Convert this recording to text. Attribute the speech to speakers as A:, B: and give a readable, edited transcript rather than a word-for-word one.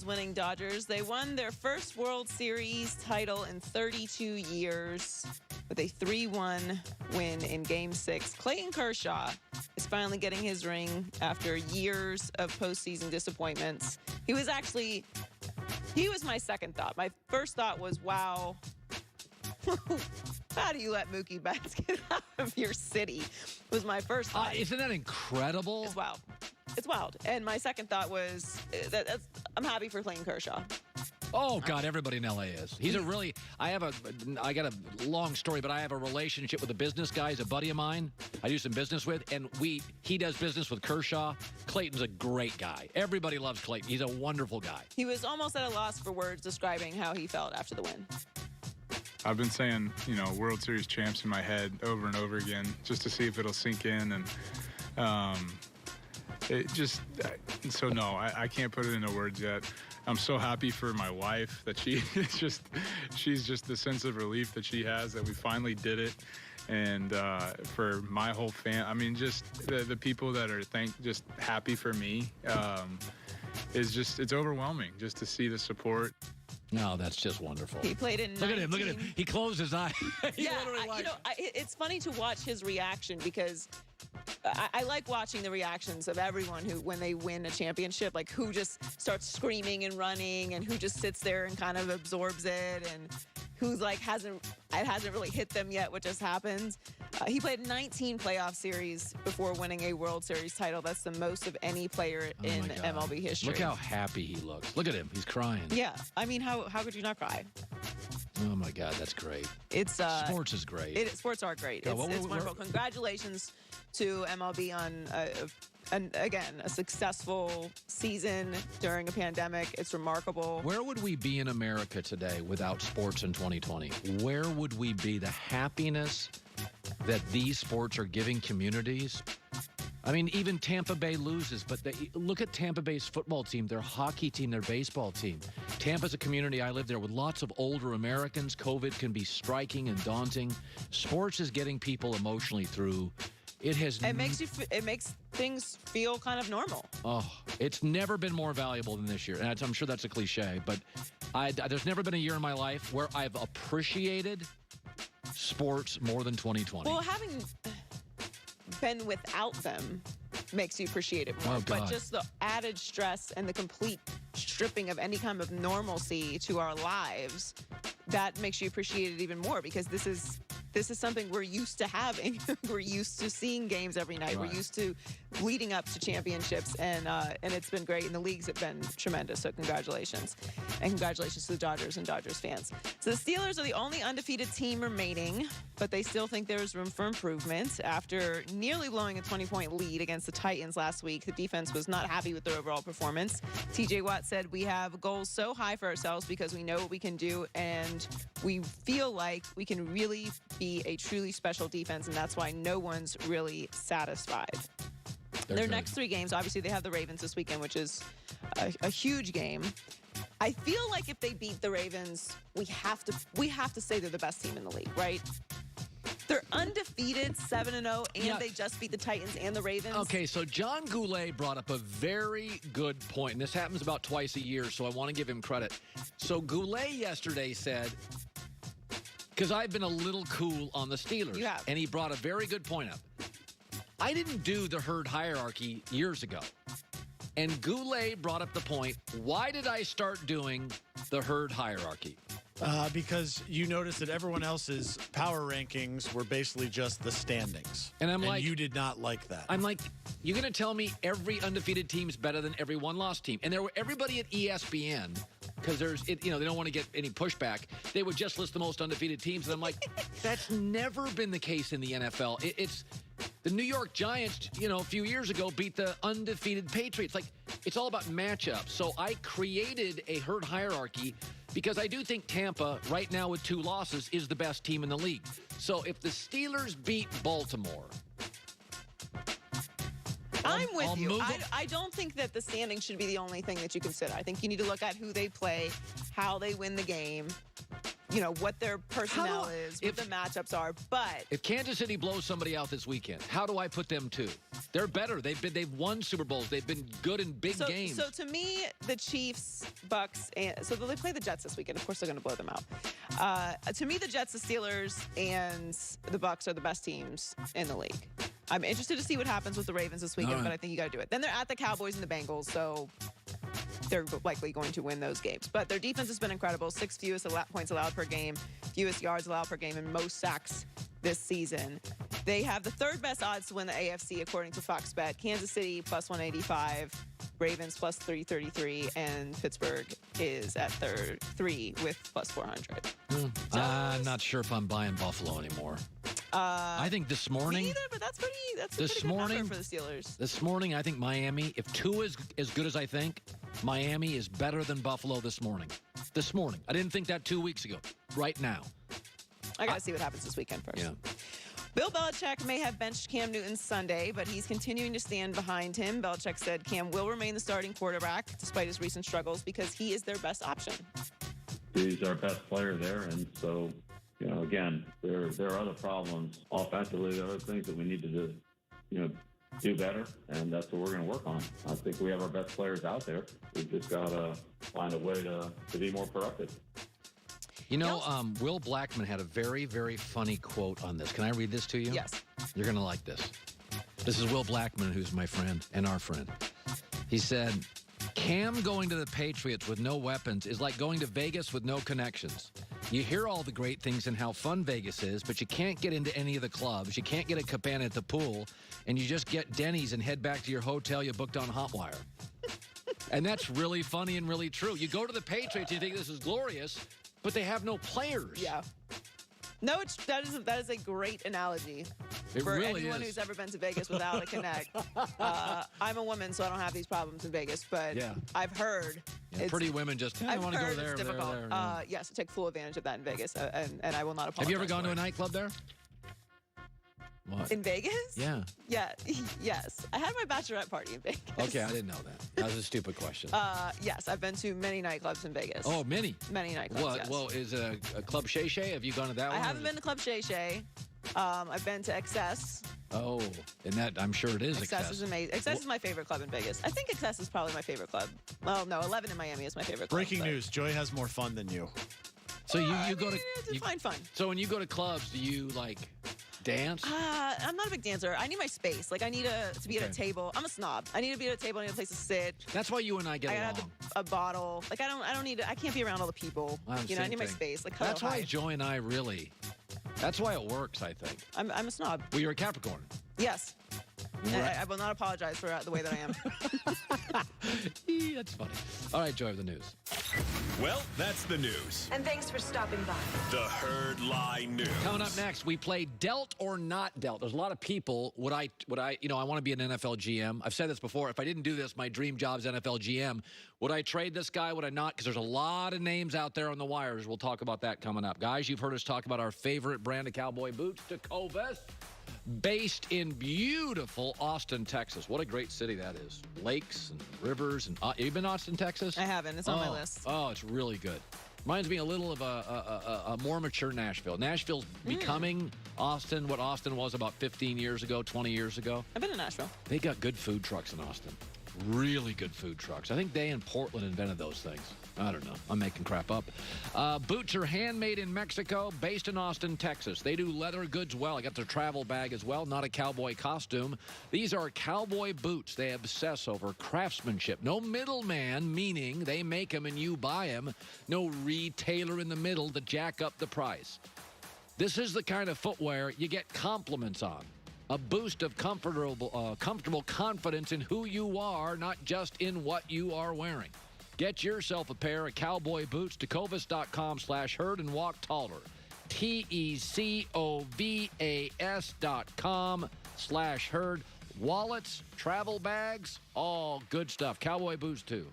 A: Astros winning Dodgers. They won their first World Series title in 32 years with a 3-1 win in Game 6. Clayton Kershaw is finally getting his ring after years of postseason disappointments. He was my second thought. My first thought was, wow, how do you let Mookie Betts get out of your city? Was my first thought.
B: Isn't that incredible?
A: It's wild. It's wild. And my second thought was I'm happy for Clayton Kershaw.
B: Oh, God, everybody in L.A. is. I got a long story, but I have a relationship with a business guy. He's a buddy of mine I do some business with, and he does business with Kershaw. Clayton's a great guy. Everybody loves Clayton. He's a wonderful guy.
A: He was almost at a loss for words describing how he felt after the win.
C: I've been saying, World Series champs in my head over and over again just to see if it'll sink in. And I can't put it into words yet. I'm so happy for my wife that she's just the sense of relief that she has that we finally did it. And for my whole just the people that are just happy for me, it's overwhelming just to see the support.
B: No, that's just wonderful.
A: He played in 19...
B: Look at him. He closed his eye.
A: It's funny to watch his reaction because I like watching the reactions of everyone when they win a championship, like who just starts screaming and running and who just sits there and kind of absorbs it and who's like hasn't really hit them yet, what just happened. He played 19 playoff series before winning a World Series title. That's the most of any player in MLB history.
B: Look how happy he looks. Look at him. He's crying.
A: Yeah. I mean, how could you not cry?
B: Oh, my God. That's great.
A: Sports
B: is great.
A: Sports are great. It's wonderful. Congratulations to MLB on, a successful season during a pandemic. It's remarkable.
B: Where would we be in America today without sports in 2020? Where would we be? The happiness that these sports are giving communities. I mean, even Tampa Bay loses, but look at Tampa Bay's football team, their hockey team, their baseball team. Tampa's a community. I live there with lots of older Americans. COVID can be striking and daunting. Sports is getting people emotionally through. It makes things feel kind of normal. Oh, it's never been more valuable than this year. And I'm sure that's a cliche, but there's never been a year in my life where I've appreciated sports more than 2020.
A: Well, having been without them makes you appreciate it more.
B: Oh, God.
A: But just the added stress and the complete stripping of any kind of normalcy to our lives, that makes you appreciate it even more because this is something we're used to having. We're used to seeing games every night.
B: Right.
A: We're used to leading up to championships, and it's been great. And the leagues have been tremendous. So congratulations, and congratulations to the Dodgers and Dodgers fans. So the Steelers are the only undefeated team remaining, but they still think there's room for improvement. After nearly blowing a 20-point lead against the Titans last week, the defense was not happy with their overall performance. T.J. Watt said, "We have goals so high for ourselves because we know what we can do, and we feel like we can really be a truly special defense, and that's why no one's really satisfied." Their next 3 games, obviously they have the Ravens this weekend, which is a huge game. I feel like if they beat the Ravens, we have to say they're the best team in the league, right? They're undefeated, 7-0, and they just beat the Titans and the Ravens. Okay,
B: so John Goulet brought up a very good point, and this happens about twice a year, so I want to give him credit. So Goulet yesterday said, because I've been a little cool on the Steelers.
A: You have.
B: And he brought a very good point up. I didn't do the herd hierarchy years ago. And Goulet brought up the point, why did I start doing the herd hierarchy?
D: Because you noticed that everyone else's power rankings were basically just the standings.
B: And you
D: did not like that.
B: I'm like, you're going to tell me every undefeated team's better than every one-loss team. And everybody at ESPN, because they don't want to get any pushback, they would just list the most undefeated teams. And I'm like, that's never been the case in the NFL. It's the New York Giants, a few years ago beat the undefeated Patriots. Like, it's all about matchups. So I created a herd hierarchy because I do think Tampa, right now with 2 losses, is the best team in the league. So if the Steelers beat Baltimore,
A: I'm with you. I don't think that the standings should be the only thing that you consider. I think you need to look at who they play, how they win the game. what their personnel is, what
B: if-
A: the matchups are. But
B: If Kansas City blows somebody out this weekend, how do I put them to? They're better. They've won Super Bowls. They've been good in big games.
A: So to me, the Chiefs, Bucks, and so they play the Jets this weekend. Of course, they're going to blow them out. To me, the Jets, the Steelers, and the Bucks are the best teams in the league. I'm interested to see what happens with the Ravens this weekend,
B: All right.
A: but I think you got to do it. Then they're at the Cowboys and the Bengals, so they're likely going to win those games. But their defense has been incredible. 6 fewest points allowed per game, fewest yards allowed per game, and most sacks this season. They have the third best odds to win the AFC according to Fox Bet. Kansas City plus 185, Ravens plus 333, and Pittsburgh is at 3 with plus 400.
B: I'm not sure if I'm buying Buffalo anymore. I think this
A: Me
B: morning,
A: neither, but that's a
B: This
A: pretty good
B: morning-
A: number for the Steelers.
B: this morning, I think Miami, if Tua is as good as I think, Miami is better than Buffalo this morning. This morning. I didn't think that 2 weeks ago. Right now.
A: I got to see what happens this weekend first.
B: Yeah.
A: Bill Belichick may have benched Cam Newton Sunday, but he's continuing to stand behind him. Belichick said Cam will remain the starting quarterback despite his recent struggles because he is their best option.
E: He's our best player there, and so, again, there are other problems offensively. There are other things that we need to do better, and that's what we're going to work on. I think we have our best players out there. We've just got to find a way to be more productive.
B: Will Blackman had a very, very funny quote on this. Can I read this to you?
A: Yes.
B: You're going to like this. This is Will Blackman, who's my friend and our friend. He said, Cam going to the Patriots with no weapons is like going to Vegas with no connections. You hear all the great things and how fun Vegas is, but you can't get into any of the clubs. You can't get a cabana at the pool, and you just get Denny's and head back to your hotel you booked on Hotwire. And that's really funny and really true. You go to the Patriots, you think this is glorious, but they have no players.
A: Yeah. No, that is a great analogy
B: It
A: for
B: really
A: anyone
B: is.
A: who's ever been to Vegas without a connect. I'm a woman, so I don't have these problems in Vegas, but
B: Yeah.
A: I've heard
B: Yeah, pretty women just, I
A: I've
B: want to go
A: heard
B: there,
A: it's
B: there,
A: difficult.
B: there. Yeah.
A: Yes, to take full advantage of that in Vegas, and I will not apologize.
B: Have you ever gone
A: for
B: to a
A: it.
B: nightclub there? What?
A: In Vegas?
B: Yeah.
A: Yeah. Yes. I had my bachelorette party in Vegas.
B: Okay, I didn't know that. That was a stupid question.
A: Yes, I've been to many nightclubs in Vegas.
B: Oh, many.
A: Many nightclubs.
B: What?
A: Yes.
B: Well, is a Club Shay Shay? Have you gone to that
A: I
B: one?
A: haven't been to Club Shay Shay. I've been to Excess.
B: Oh, and that I'm sure it is
A: Excess
B: Excess.
A: is amazing. Excess is my favorite club in Vegas. I think Excess is probably my favorite club. Well, no, 11 in Miami is my favorite club.
D: Breaking
A: but-
D: news: Joy has more fun than you.
B: So you go to
A: It's fine fun.
B: So when you go to clubs, do you like dance?
A: I'm not a big dancer. I need my space. Like I need to be at
B: Okay.
A: a table. I'm a snob. I need to be at a table. I need a place to sit.
B: That's why you and I get
A: I
B: along.
A: gotta have a bottle. Like I don't need to. I can't be around all the people. I
B: Same
A: need my
B: thing.
A: space. Like
B: That's
A: hello,
B: why
A: hi.
B: Joy and I really. That's why it works, I think.
A: I'm a snob.
B: Well, you're a Capricorn.
A: Yes. And
B: Right.
A: I will not apologize for the way that I am.
B: That's funny. All right, Joy of the news.
F: Well, that's the news.
G: And thanks for stopping by.
F: The Herd Lie News.
B: Coming up next, we play Dealt or Not Dealt. There's a lot of people. I want to be an NFL GM. I've said this before. If I didn't do this, my dream job's NFL GM. Would I trade this guy? Would I not? Because there's a lot of names out there on the wires. We'll talk about that coming up. Guys, you've heard us talk about our favorite brand of cowboy boots, Tecovas, based in beautiful Austin, Texas. What a great city that is. Lakes and rivers. And have you been to Austin, Texas?
A: I haven't. It's on my list.
B: Oh, it's really good. Reminds me a little of a more mature Nashville. Nashville's becoming Austin, what Austin was about 15 years ago, 20 years ago.
A: I've been to Nashville.
B: They got good food trucks in Austin. Really good food trucks. I think they in Portland invented those things. I don't know. I'm making crap up. Boots are handmade in Mexico, based in Austin, Texas. They do leather goods well. I got their travel bag as well, not a cowboy costume. These are cowboy boots. They obsess over craftsmanship. No middleman, meaning they make them and you buy them. No retailer in the middle to jack up the price. This is the kind of footwear you get compliments on. A boost of comfortable confidence in who you are, not just in what you are wearing. Get yourself a pair of cowboy boots, tecovas.com/herd and walk taller. TECOVAS.com/herd. Wallets, travel bags, all good stuff. Cowboy boots too.